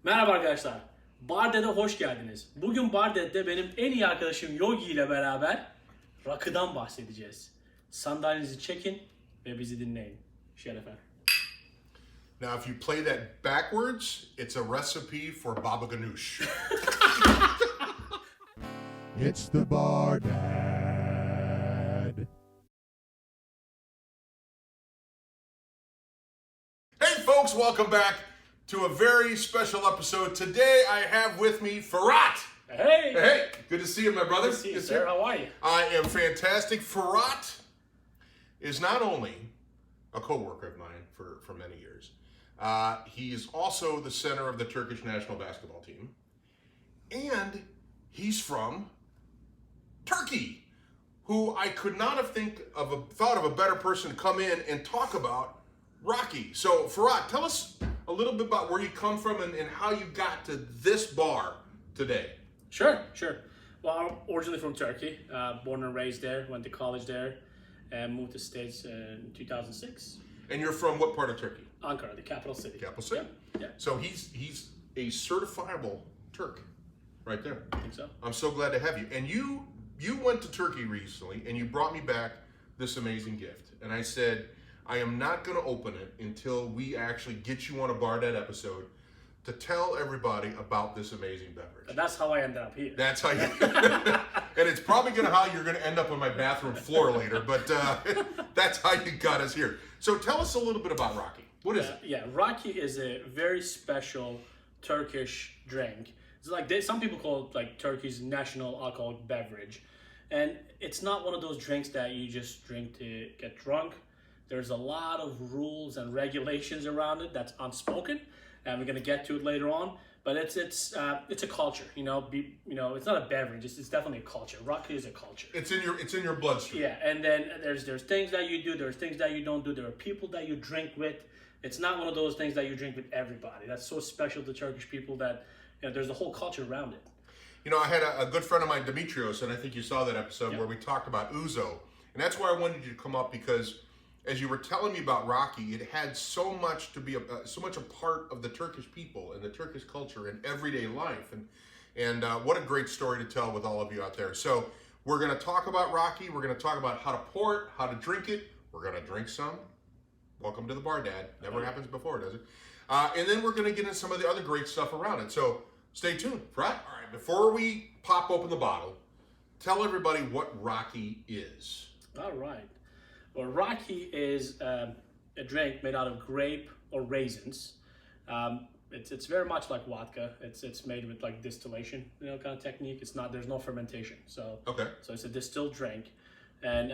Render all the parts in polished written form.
Merhaba arkadaşlar. Barded'e hoş geldiniz. Bugün Barded'de benim en iyi arkadaşım Yogi ile beraber rakıdan bahsedeceğiz. Sandalyenizi çekin ve bizi dinleyin. Şerefe. Now, if you play that backwards, it's a recipe for baba ganoush. It's the Bar Dad. Hey, folks, welcome back to a very special episode. Today, I have with me Firat. Hey! Hey, good to see you, my brother. Good to see you, sir. How are you? I am fantastic. Firat is not only a co-worker of mine for many years. He is also the center of the Turkish national basketball team. And he's from Turkey, who I could not have thought of a better person to come in and talk about Raki. So, Firat, tell us a little bit about where you come from and how you got to this bar today. Sure. Well, I'm originally from Turkey. Born and raised there. Went to college there. And moved to the States in 2006. And you're from what part of Turkey? Ankara, the capital city. Capital City. Yeah. So he's a certifiable Turk, right there. I think so. I'm so glad to have you. And you went to Turkey recently, and you brought me back this amazing gift. And I said, I am not going to open it until we actually get you on a Bar Dad episode to tell everybody about this amazing beverage. But that's how I ended up here. That's how you, and it's probably how you're going to end up on my bathroom floor later, but that's how you got us here. So tell us a little bit about Raki. What is it? Yeah, Raki is a very special Turkish drink. It's like some people call it like Turkey's national alcoholic beverage. And it's not one of those drinks that you just drink to get drunk. There's a lot of rules and regulations around it that's unspoken, and we're gonna get to it later on. But it's a culture, you know. It's not a beverage. It's definitely a culture. Raki is a culture. It's in your bloodstream. Yeah, and then there's things that you do. There's things that you don't do. There are people that you drink with. It's not one of those things that you drink with everybody. That's so special to Turkish people that there's a whole culture around it. You know, I had a good friend of mine, Dimitrios, and I think you saw that episode where we talked about ouzo, and that's why I wanted you to come up, because as you were telling me about Raki, it had so much to be so much a part of the Turkish people and the Turkish culture and everyday life, and what a great story to tell with all of you out there. So we're going to talk about Raki. We're going to talk about how to pour it, how to drink it. We're going to drink some. Welcome to the Bar Dad. Never happens before, does it? And then we're going to get into some of the other great stuff around it. So stay tuned, right? All right, before we pop open the bottle, tell everybody what Raki is. All right. Well, Raki is a drink made out of grape or raisins. It's very much like vodka. It's made with like distillation, kind of technique. There's no fermentation. So it's a distilled drink, and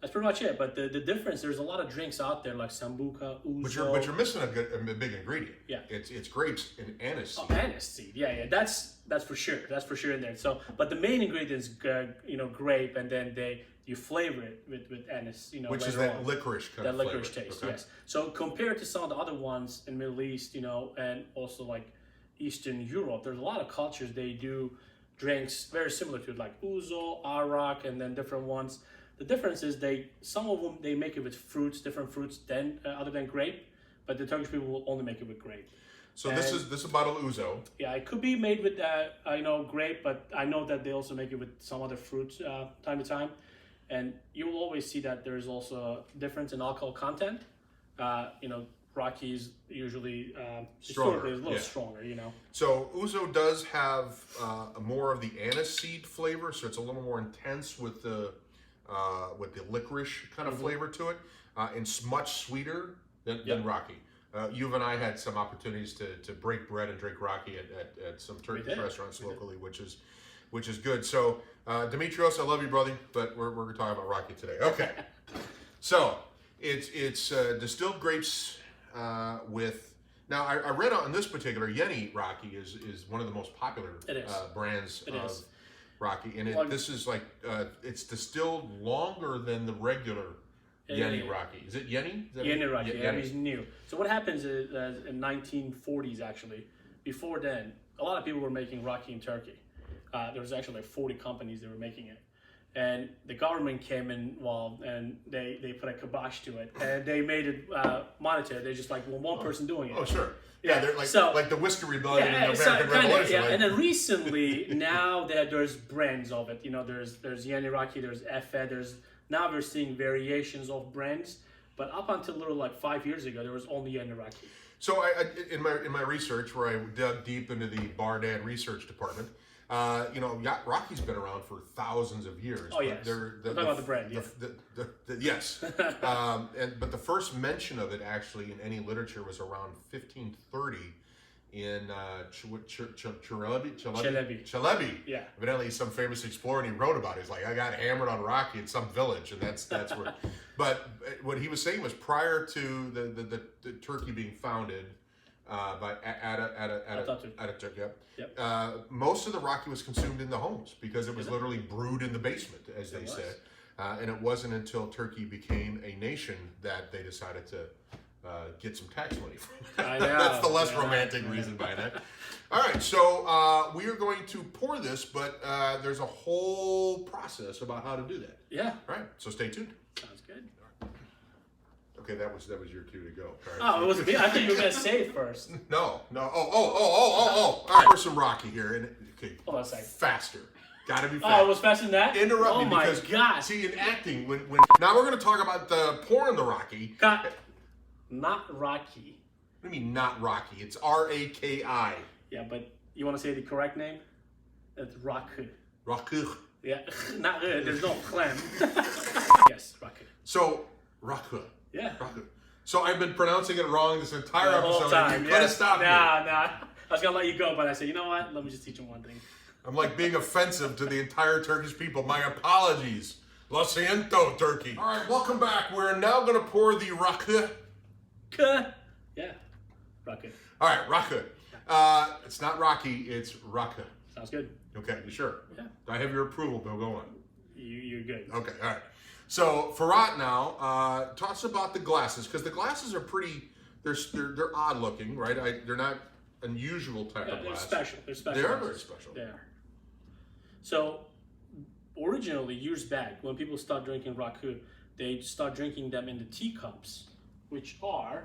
that's pretty much it. But the difference, there's a lot of drinks out there like sambuca, ouzo. But you're missing a big ingredient. Yeah. It's grapes and aniseed. Oh, aniseed. Yeah. That's for sure. That's for sure in there. So, but the main ingredient is grape, and then you flavor it with anise, which is that licorice kind of flavor. That licorice taste, yes. So compared to some of the other ones in Middle East, and also like Eastern Europe, there's a lot of cultures they do drinks very similar to it, like ouzo, arak, and then different ones. The difference is some of them they make it with different fruits other than grape, but the Turkish people will only make it with grape. So this is a bottle of ouzo. Yeah, it could be made with grape, but I know that they also make it with some other fruits time to time. And you will always see that there's also a difference in alcohol content. Raki is usually stronger, a little stronger, So ouzo does have more of the aniseed flavor, so it's a little more intense with the licorice kind of flavor to it, and much sweeter than Raki. You and I had some opportunities to break bread and drink Raki at some Turkish restaurants locally, which is good. So, Dimitrios, I love you, brother, but we're going to talk about Raki today. Okay. So, it's distilled grapes with... Now, I read on this particular, Yeni Raki is one of the most popular brands of Raki. And this is like, it's distilled longer than the regular Yeni Raki. Is it Yeni? Yeni Raki, it's new. So what happens is, in 1940s actually, before then, a lot of people were making Raki in Turkey. There was actually like 40 companies that were making it. and the government came involved, and they put a kibosh to it, and they made it monetary. They're just like, well, one person doing it. Oh, sure. Yeah, they're like like the Whiskey Rebellion in the American Revolution. Yeah, and then recently, now that there's brands of it, there's Raki, there's Efe, now we're seeing variations of brands, but up until like 5 years ago, there was only Raki. So in my research, where I dug deep into the Bar Dad research department, Raki's been around for thousands of years. Oh yes, we're talking about the brand. Yes, but the first mention of it actually in any literature was around 1530 in Çelebi. Yeah. Evidently, some famous explorer, and he wrote about it. He's like, I got hammered on Raki in some village, and that's where. But what he was saying was prior to the Turkey being founded by Ataturk. Yep. Most of the Raki was consumed in the homes because it was literally brewed in the basement, as they said. And it wasn't until Turkey became a nation that they decided to get some tax money from it. I know. That's the less romantic reason behind it. All right, so we are going to pour this, but there's a whole process about how to do that. Yeah. All right, so stay tuned. Sounds good. Okay, that was your cue to go. All right. Oh, it wasn't me. I thought you were gonna say it first. No. All right, pour some Raki here. And okay, hold on a second. Faster. Gotta be fast. Oh, it was faster than that? Interrupt me because gosh. See, in acting, when now we're gonna talk about the pouring the Raki. Not Raki. What do you mean not Raki? It's Raki. Yeah, but you want to say the correct name? It's Raku. Raku. Yeah, not there's no clam. Yes, Raku. So Raku. Yeah. Raku. So I've been pronouncing it wrong this entire episode. Time. You could have stopped me. Nah. I was gonna let you go, but I said, you know what? Let me just teach him one thing. I'm like being offensive to the entire Turkish people. My apologies. Lo siento, Turkey. All right, welcome back. We're now going to pour the Raku. Yeah, Raku. All right, Raku. It's not Rocky, it's Raku. Sounds good. Okay, you sure? Yeah. I have your approval, Bill. Go on. You're good. Okay, all right. So, Firat now, talk us about the glasses, because the glasses are pretty, they're odd looking, right? They're not unusual type of glass. They're special. They are very special. They are. So, originally, years back, when people start drinking Raku, they start drinking them in the teacups, which are,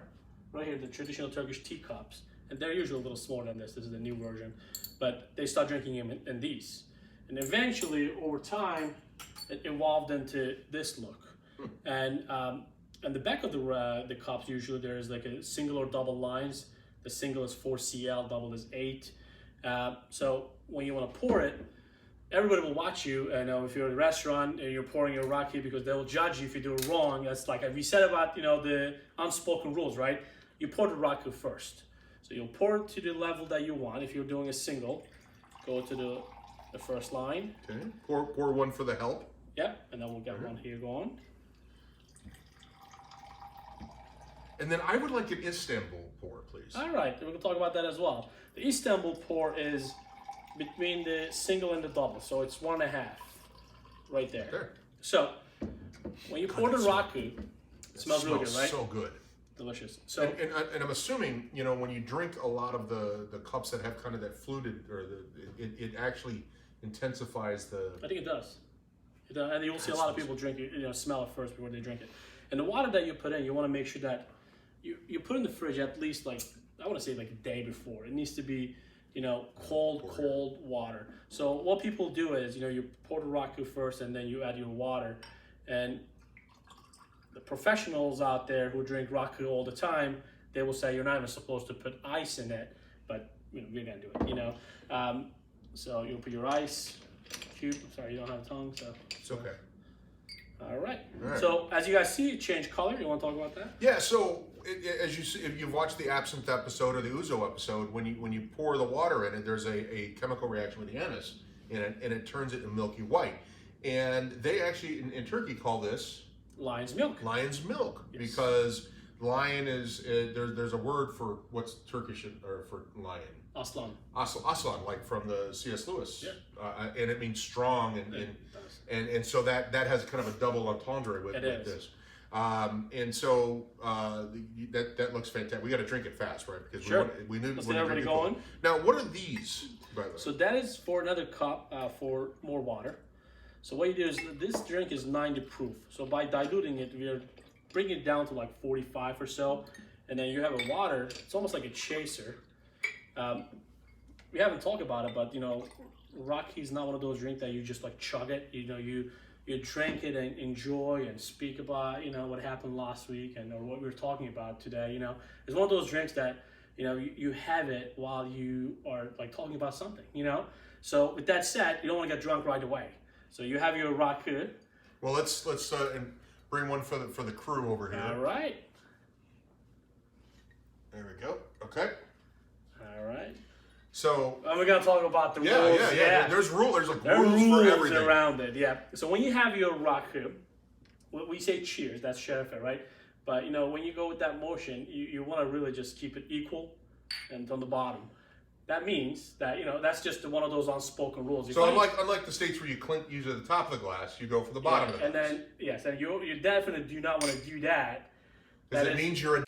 right here, the traditional Turkish teacups. And they're usually a little smaller than this. This is the new version. But they start drinking them in these. And eventually, over time, it evolved into this look. And the back of the cups, usually there's like a single or double lines. The single is 4 cl, double is 8. So when you want to pour it, everybody will watch you. And if you're at a restaurant and you're pouring your Raki, because they will judge you if you do it wrong. That's like we said about the unspoken rules, right? You pour the Raki first. So you'll pour it to the level that you want. If you're doing a single, go to the first line. Okay. Pour one for the help. Yep, and then we'll get one here going. And then I would like an Istanbul pour, please. All right, we're going to talk about that as well. The Istanbul pour is between the single and the double, so it's 1.5 right there. There. So when you pour the Raku, it smells really good, right? So good. Delicious. So and I'm assuming when you drink a lot of the cups that have kind of that fluted or it actually intensifies the. I think it does. And you'll see a lot of people drink it, smell it first before they drink it. And the water that you put in, you want to make sure that you put in the fridge at least I want to say a day before. It needs to be cold water. So what people do is you pour the Raku first and then you add your water. And the professionals out there who drink Raku all the time, they will say you're not even supposed to put ice in it, but we're gonna do it. So you'll put your ice cube. I'm sorry, you don't have a tongue, so it's okay. All right. So as you guys see, it changed color. You want to talk about that? Yeah. So as you see, if you've watched the absinthe episode or the ouzo episode, when you pour the water in it, there's a chemical reaction with the anise in it, and it turns it into milky white. And they actually in Turkey call this lion's milk. Lion's milk, yes. Because lion is there's a word for what's Turkish or for lion. Aslan. Aslan, like from the C.S. Lewis. Yeah. And it means strong and so that has kind of a double entendre with this. And so that looks fantastic. We got to drink it fast, right? Because we need Let's get everybody going. Now, what are these, by the way? So that is for another cup for more water. So what you do is, this drink is 90 proof. So by diluting it, we're bringing it down to like 45 or so. And then you have a water, it's almost like a chaser. We haven't talked about it, but you know, Raki's not one of those drinks that you just like chug it. You know, you drink it and enjoy and speak about, you know, what happened last week and or what we were talking about today. You know, it's one of those drinks that, you know, you have it while you are like talking about something, you know. So with that said, you don't want to get drunk right away. So you have your Raki. Well, let's and bring one for the crew over here. All right. There we go. Okay. All right. So and we're gonna talk about the rules. Yeah. There's rules. There's like there rules are for everything around it. Yeah. So when you have your Raki, we say cheers. That's şerefe, right? But you know, when you go with that motion, you want to really just keep it equal and on the bottom. That means that, you know, that's just one of those unspoken rules. So unlike the states where you clink usually at the top of the glass, you go for the bottom of the glass. And then, yes, and you definitely do not want to do that. Because it means you're a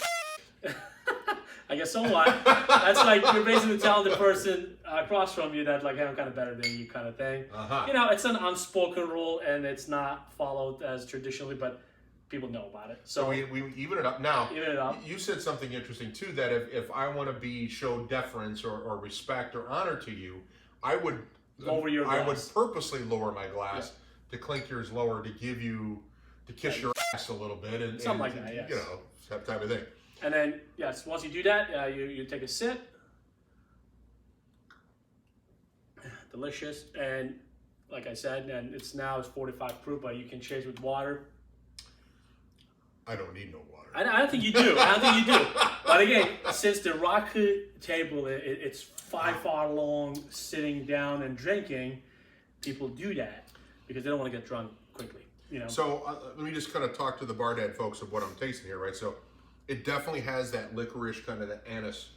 I guess somewhat. That's like you're basically telling the person across from you that like, hey, I'm kind of better than you kind of thing. You know, it's an unspoken rule and it's not followed as traditionally, but people know about it. So we even it up. Now, even it up. You said something interesting too, that if I want to show deference or respect or honor to you, I would lower your glass. I would purposely lower my glass to clink yours lower to give you to kiss your ass a little bit and something like that. Yes. You know, that type of thing. And then yes, once you do that, you take a sip. Delicious, and like I said, and it's 45 proof, but you can chase with water. I don't need no water. I don't think you do. I don't think you do. But again, since the Raki table, it's 5 far long, sitting down and drinking, people do that because they don't want to get drunk quickly. You know. So let me just kind of talk to the bar dad folks of what I'm tasting here, right? So it definitely has that licorice kind of the anise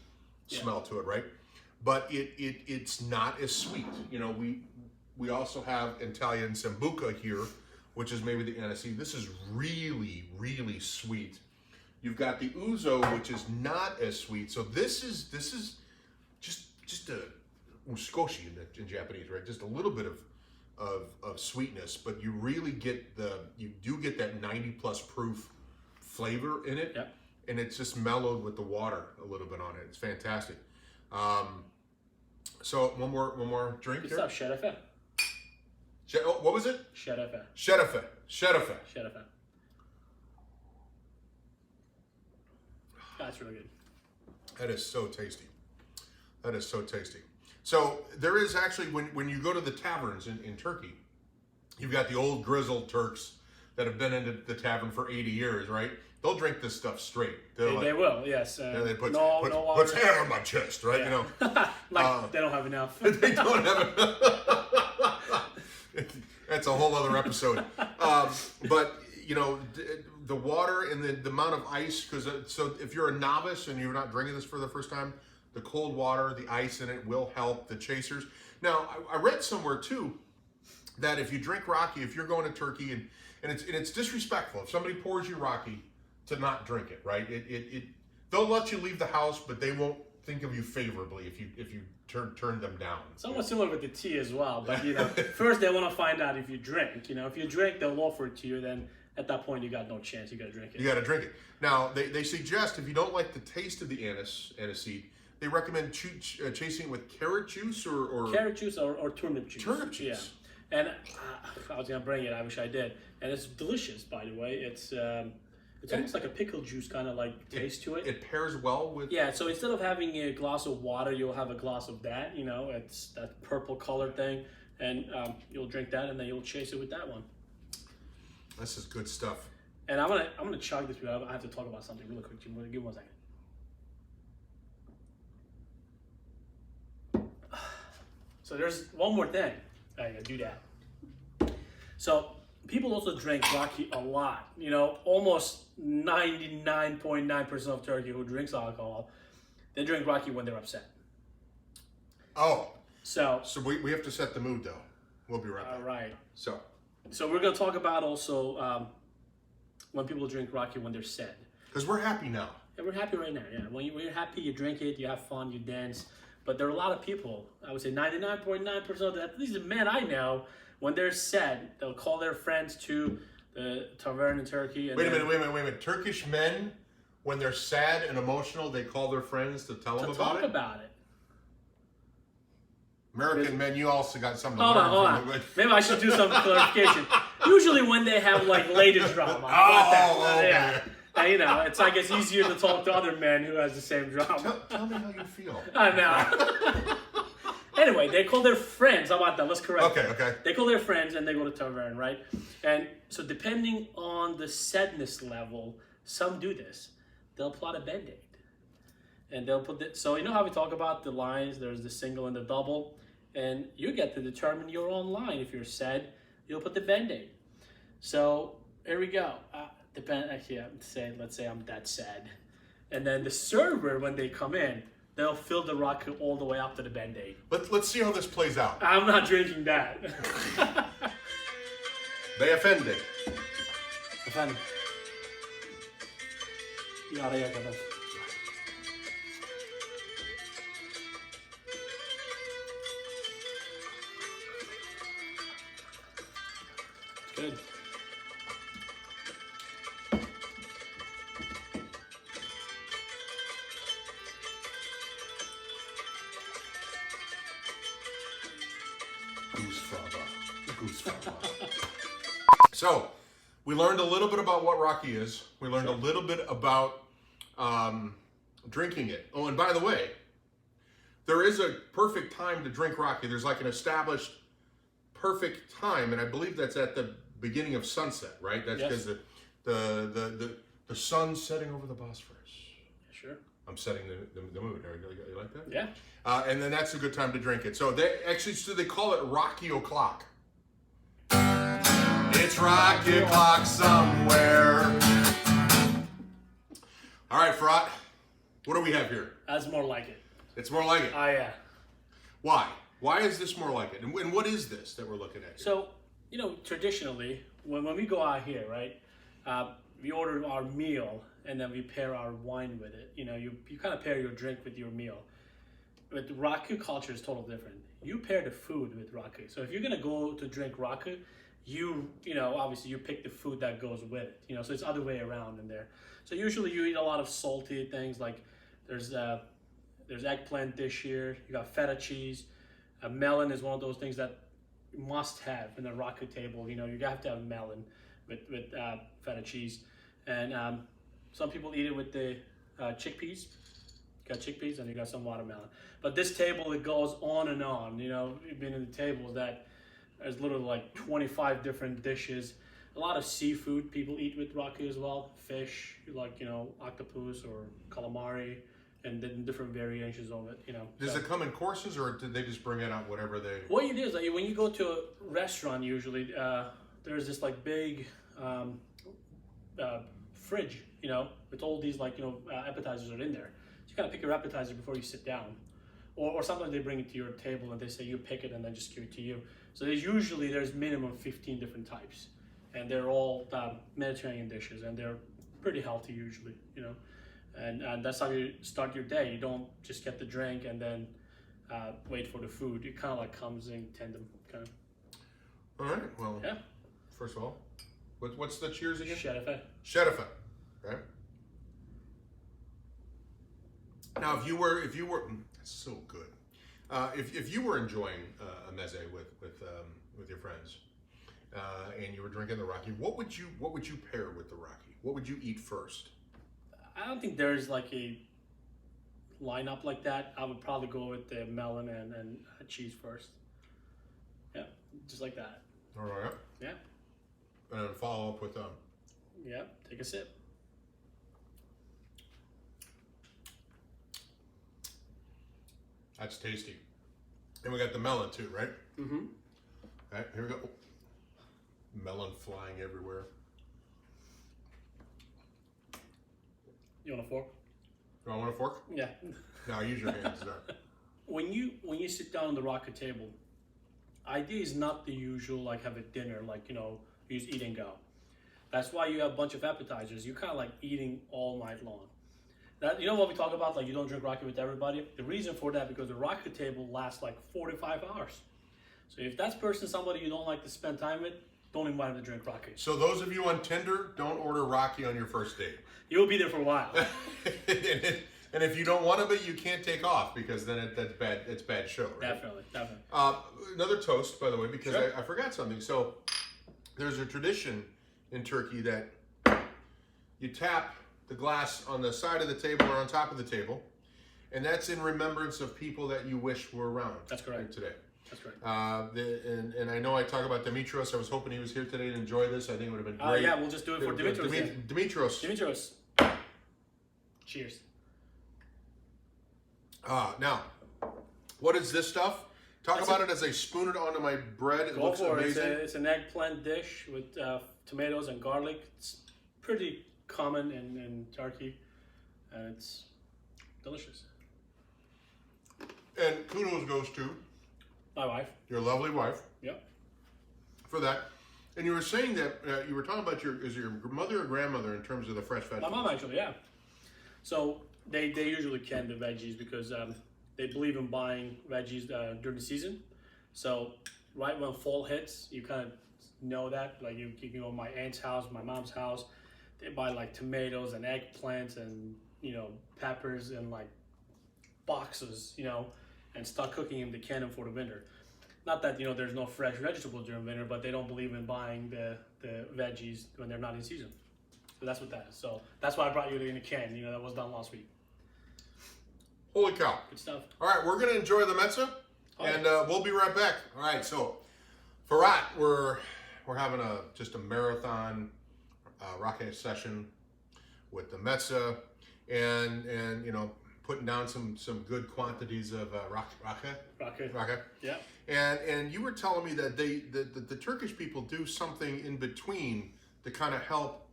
smell to it, right? But it's not as sweet. You know, we also have Italian Sambuca here, which is maybe the aniseed. This is really, really sweet. You've got the ouzo, which is not as sweet. So this is just a uskoshi in Japanese, right? Just a little bit of sweetness, but you really get you do get that 90+ proof flavor in it. Yep. And it's just mellowed with the water a little bit on it. It's fantastic. So one more drink here. It's şerefe. What was it? Şerefe. Şerefe. That's really good. That is so tasty. That is so tasty. So there is actually, when you go to the taverns in Turkey, you've got the old grizzled Turks that have been into the tavern for 80 years, right? They'll drink this stuff straight. They will, yes. They put no puts hair on my chest, right? Yeah. You know, they don't have enough. They don't have enough. That's a whole other episode. But you know, the water and the amount of ice, because so if you're a novice and you're not drinking this for the first time, the cold water, the ice in it will help the chasers. Now, I read somewhere too that if you drink Raki, if you're going to Turkey and it's disrespectful if somebody pours you Raki to not drink it, right? They'll let you leave the house, but they won't think of you favorably if you turn them down. Somewhat similar with the tea as well, but you know, first they want to find out if you drink. You know, if you drink, they'll offer it to you. Then at that point, you got no chance. You got to drink it. You got to drink it. Now they suggest if you don't like the taste of the aniseed, they recommend chasing it with carrot juice or carrot juice or turnip juice. Turnip juice. Yeah, and I was gonna bring it. I wish I did. And it's delicious, by the way. It's almost like a pickle juice kind of like taste to it. It pairs well with... Yeah, so instead of having a glass of water, you'll have a glass of that, you know, it's that purple color thing, and you'll drink that, and then you'll chase it with that one. This is good stuff. And I'm gonna chug this, but I have to talk about something really quick. Give me 1 second. So there's one more thing. I gotta do that. So people also drink Raki a lot. You know, almost 99.9% of Turkey who drinks alcohol, they drink Raki when they're upset. Oh. So we have to set the mood though. We'll be right back. All right. So we're gonna talk about also when people drink Raki when they're sad. Because we're happy now. Yeah, we're happy right now. Yeah, when you're happy, you drink it, you have fun, you dance. But there are a lot of people, I would say 99.9% of at least the men I know, when they're sad, they'll call their friends to the tavern in Turkey. And Wait a minute. Turkish men, when they're sad and emotional, they call their friends to tell them about talk it? about it. American men, you also got something to Hold learn on. from it. Maybe I should do some clarification. Usually when they have like lady drama. Okay. Yeah. And, you know, it's like it's easier to talk to other men who has the same drama. Tell me how you feel. I know. Anyway, they call their friends. How about that? Let's correct that. Okay. They call their friends and they go to tavern, right? And so depending on the sadness level, some do this. They'll plot a Band-Aid. And they'll put it, so you know how we talk about the lines, there's the single and the double, and you get to determine your own line. If you're sad, you'll put the Band-Aid. So here we go. Let's say I'm that sad. And then the server, when they come in, they'll fill the Raki all the way up to the Band-Aid. Let's see how this plays out. I'm not drinking that. They offended. Efendim. Yaraya kadar. Good. Goose fava. So, we learned a little bit about what Raki is. We learned a little bit about drinking it. Oh, and by the way, there is a perfect time to drink Raki. There's like an established perfect time, and I believe that's at the beginning of sunset, right? That's because the sun's setting over the Bosphorus. Sure. I'm setting the mood. You like that? Yeah. And then that's a good time to drink it. So they call it Rocky O'Clock. It's Rocky O'Clock somewhere. All right, Firat, what do we have here? That's more like it. It's more like it. Oh, yeah. Why? Why is this more like it? And what is this that we're looking at here? So, you know, traditionally, when we go out here, right, we order our meal and then we pair our wine with it. You know, you kind of pair your drink with your meal. But Raki culture is totally different. You pair the food with Raki. So if you're going to go to drink Raki, you know, obviously you pick the food that goes with it. You know, so it's other way around in there. So usually you eat a lot of salty things like there's eggplant dish here. You got feta cheese. A melon is one of those things that you must have in a Raki table. You know, you have to have melon with feta cheese. And some people eat it with the chickpeas. You got chickpeas and you got some watermelon. But this table, it goes on and on. You know, you've been in the tables that there's literally like 25 different dishes. A lot of seafood people eat with Raki as well. Fish, like, you know, octopus or calamari, and then different variations of it, you know. Does it come in courses, or did they just bring it out whatever they... What you do is, like, when you go to a restaurant, usually, there's this, like, big fridge, you know, with all these, like, you know, appetizers are in there. So you kind of pick your appetizer before you sit down. Or sometimes they bring it to your table and they say you pick it and then just give it to you. So there's minimum 15 different types. And they're all Mediterranean dishes, and they're pretty healthy usually, you know. And that's how you start your day. You don't just get the drink and then wait for the food. It kind of like comes in tandem, kind of. All right, well, Yeah. First of all, what's the cheers again? Şerefe. Şerefe, right? Now, if you were, that's so good. If you were enjoying a meze with your friends, and you were drinking the Raki, what would you pair with the Raki? What would you eat first? I don't think there's like a lineup like that. I would probably go with the melon and cheese first. Yeah, just like that. All right. Yeah. And then follow up with Yeah, take a sip. That's tasty. And we got the melon too, right? Mm-hmm. All right, here we go. Melon flying everywhere. You want a fork? Do I want a fork? Yeah. No, use your hands there. When you sit down on the Raki table, idea is not the usual like have a dinner, like, you know, you just eat and go. That's why you have a bunch of appetizers. You're kind of like eating all night long. That, you know what we talk about, like you don't drink Raki with everybody? The reason for that, because the Raki table lasts like 45 hours. So if that's somebody you don't like to spend time with, don't invite them to drink Raki. So those of you on Tinder, don't order Raki on your first date. You'll be there for a while. And if you don't want to be, you can't take off because then that's bad. It's bad show, right? Definitely. Another toast, by the way, because Sure. I forgot something. So there's a tradition in Turkey that you tap the glass on the side of the table or on top of the table, and that's in remembrance of people that you wish were around. That's correct. Today. That's correct. And I know I talk about Dimitros. I was hoping he was here today to enjoy this. I think it would have been great. Yeah, we'll just do it for Dimitros. Then. Dimitros. Dimitros. Cheers. Now, what is this stuff? Talk about it as I spoon it onto my bread. It looks amazing. It's an eggplant dish with tomatoes and garlic. It's pretty common in Turkey, and it's delicious. And kudos goes to my wife. Your lovely wife. Yep. For that. And you were saying that you were talking about your mother or grandmother in terms of the fresh vegetables? My mom, actually, yeah. So they usually can the veggies because they believe in buying veggies during the season. So right when fall hits, you kind of know that. Like you go to my aunt's house, my mom's house, they buy like tomatoes and eggplants and peppers in like boxes, and start cooking them to can them for the winter. Not that there's no fresh vegetables during winter, but they don't believe in buying the veggies when they're not in season. So that's what that is. So that's why I brought you in a can. That was done last week. Holy cow. Good stuff. All right, we're going to enjoy the meze, and we'll be right back. All right, so Firat, we're having just a marathon Raki session with the meze, and putting down some good quantities of Raki. Yeah. And you were telling me that the Turkish people do something in between to kind of help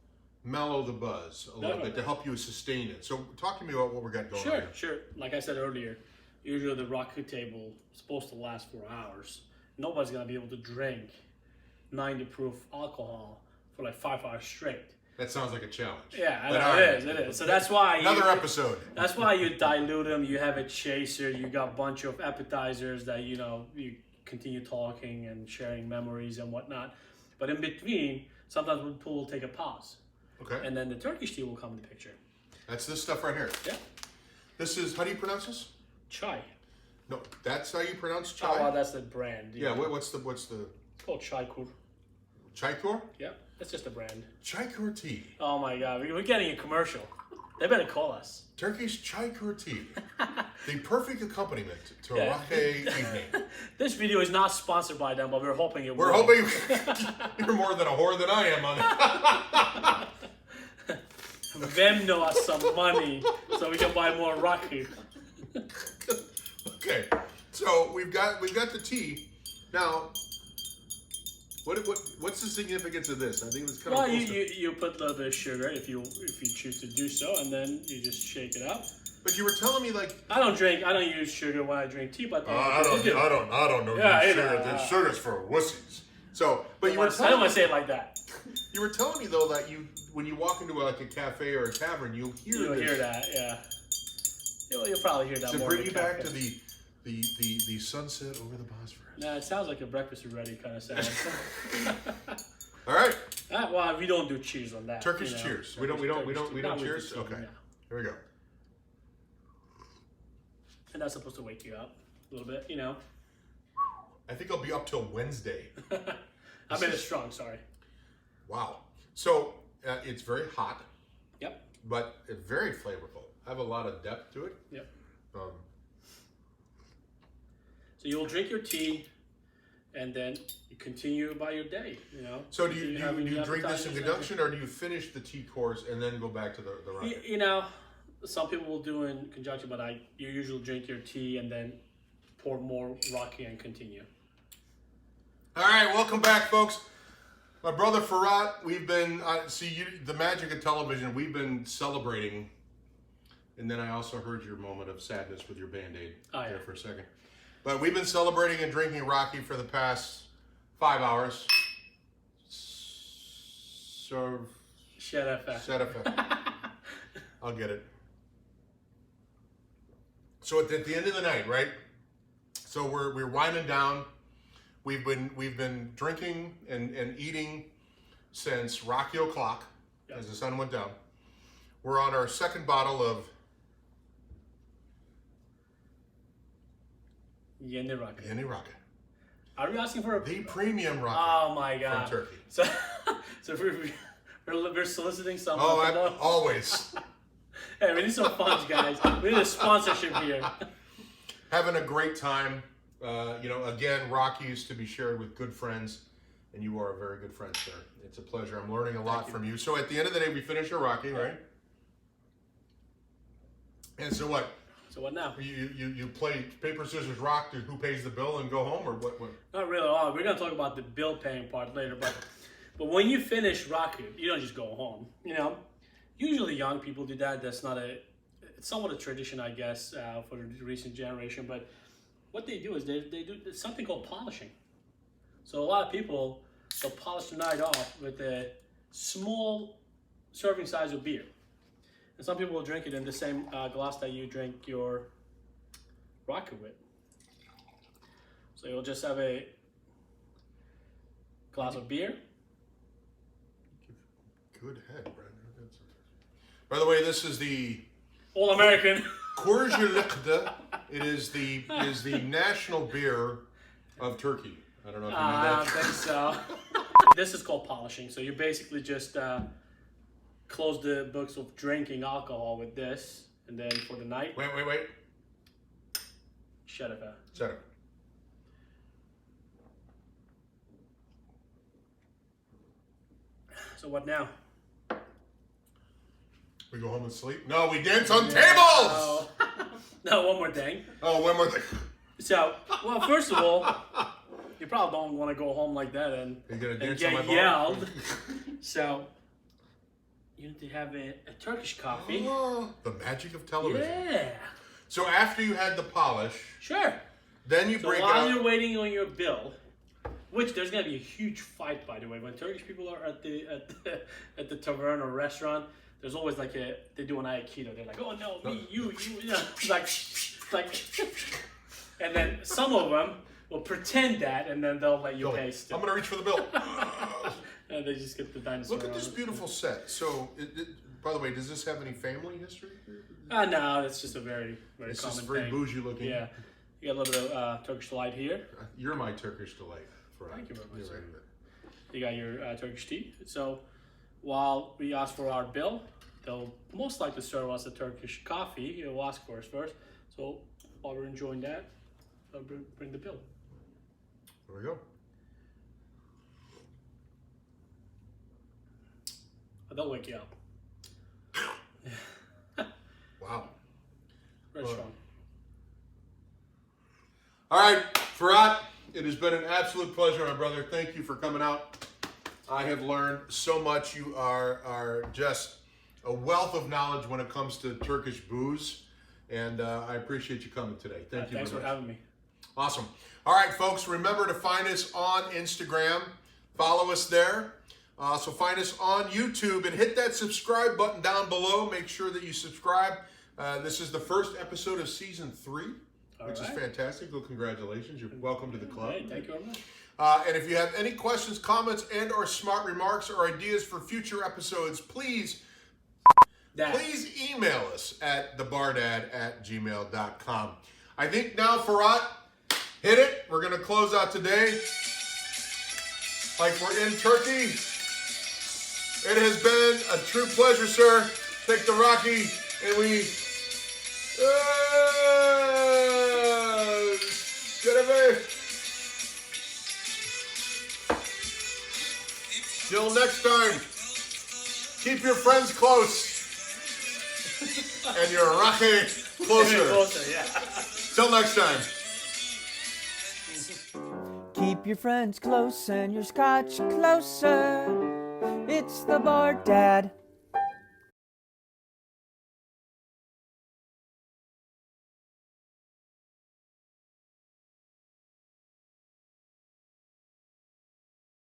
mellow the buzz a little bit, to help you sustain it. So talk to me about what we got going on. Sure. Like I said earlier, usually the Raki table is supposed to last 4 hours. Nobody's gonna be able to drink 90 proof alcohol for like 5 hours straight. That sounds like a challenge. Yeah, I know, it is. So that's why another episode. That's why you dilute them. You have a chaser. You got a bunch of appetizers that you continue talking and sharing memories and whatnot. But in between, sometimes people will take a pause. Okay. And then the Turkish tea will come in the picture. That's this stuff right here. Yeah. This is, how do you pronounce this? Chai. No, that's how you pronounce chai? Oh, well, that's the brand. Yeah, what's the... It's called Chaikur. Chaikur? Yeah, it's just a brand. Chaikur tea. Oh my God, we're getting a commercial. They better call us. Turkish Chaikur tea. The perfect accompaniment to a Raki evening. This video is not sponsored by them, but we're hoping it will. We're hoping you're more than a whore than I am on it. Venmo us some money so we can buy more Raki. Okay, so we've got the tea. Now, what's the significance of this? I think it's kind of. Well, you put a little bit of sugar if you choose to do so, and then you just shake it up. But you were telling me like I don't use sugar when I drink tea, but I don't know. Yeah, sugar's for wussies. So, but you were I don't want to say it like that. You were telling me though that when you walk into like a cafe or a tavern, you'll hear that. Yeah. You'll probably hear that. To more bring you back to the sunset over the Bosphorus. Nah, it sounds like a breakfast already kind of sound. All right. Well, we don't do cheers on that. Turkish cheers. We don't cheers. Okay. No. Here we go. And that's supposed to wake you up a little bit, I think I'll be up till Wednesday. I made it strong. Sorry. Wow. So it's very hot. Yep. But it's very flavorful. I have a lot of depth to it. Yep. So you'll drink your tea, and then you continue by your day. So do you drink this in conjunction, or do you finish the tea course and then go back to the Raki? Some people will do in conjunction, but you usually drink your tea and then pour more Raki and continue. All right, welcome back, folks. My brother Firat, we've been the magic of television. We've been celebrating, and then I also heard your moment of sadness with your Band-Aid there for a second. But we've been celebrating and drinking Raki for the past 5 hours. Şerefe. Şerefe. I'll get it. So at the end of the night, right? So we're winding down. We've been drinking and eating since Rocky o'clock, as the sun went down. We're on our second bottle of Raki. Raki. Are we asking for The premium Raki. Oh my God. From Turkey. So we're soliciting some. Always. Hey, we need some funds, guys. We need a sponsorship here. Having a great time. Again, Raki is to be shared with good friends, and you are a very good friend, sir. It's a pleasure. I'm learning a lot from you. So at the end of the day, we finish our Raki, right? And so what? So what now? You play paper, scissors, rock to who pays the bill and go home, or what? Not really. Oh, we're gonna talk about the bill paying part later, but when you finish Raki, you don't just go home. Usually young people do that. That's not it's somewhat a tradition, I guess, for the recent generation. But what they do is they do something called polishing. So a lot of people, they'll polish the night off with a small serving size of beer. And some people will drink it in the same glass that you drink your Raki with. So you'll just have a glass of beer. Good head, Brad. By the way, this is the All-American. Kurjelikde. It is the national beer of Turkey. I don't know if you know that. I don't think so. This is called polishing. So you basically just close the books of drinking alcohol with this, and then for the night. Wait. Şerefe. Shut up. So what now? We go home and sleep? No, we dance on tables! No, one more thing. Oh, one more thing. So, well, first of all, you probably don't want to go home like that and get yelled. So, you need to have a Turkish coffee. Oh, the magic of television. Yeah. So after you had the polish, Sure. then you break while out. you're waiting on your bill, which there's gonna be a huge fight, by the way, when Turkish people are at the tavern or restaurant. There's always like they do an aikido. They're like, oh no, me, you, yeah. like, and then some of them will pretend that, and then they'll let you pay still. I'm gonna reach for the bill. And they just get the dinosaur. Look at this beautiful set. So, by the way, does this have any family history? No, it's just a very, very It's common just very thing. bougie looking. Yeah, you got a little bit of Turkish delight here. You're my Turkish delight. Thank you very much, sir. Right. You got your Turkish tea. So while we ask for our bill, they'll most likely serve us a Turkish coffee. You'll ask for us first. So while we're enjoying that, they'll bring the bill. There we go. They'll wake you up. Wow. Very strong. All right, Firat, it has been an absolute pleasure, my brother. Thank you for coming out. I have learned so much. You are just a wealth of knowledge when it comes to Turkish booze, and I appreciate you coming today. Thank you. Thanks for having me. Awesome. All right, folks, remember to find us on Instagram. Follow us there. So find us on YouTube and hit that subscribe button down below. Make sure that you subscribe. This is the first episode of season 3, which is fantastic. Well, congratulations. You're welcome to the club. Hey, thank you very much. And if you have any questions, comments, and or smart remarks or ideas for future episodes, please email us at thebardad@gmail.com. I think now, Firat, hit it. We're going to close out today like we're in Turkey. It has been a true pleasure, sir. Take the Raki and we... şerefe. Till next time, keep your friends close and your Raki closer. Till next time. Keep your friends close and your scotch closer. It's the Bar Dad.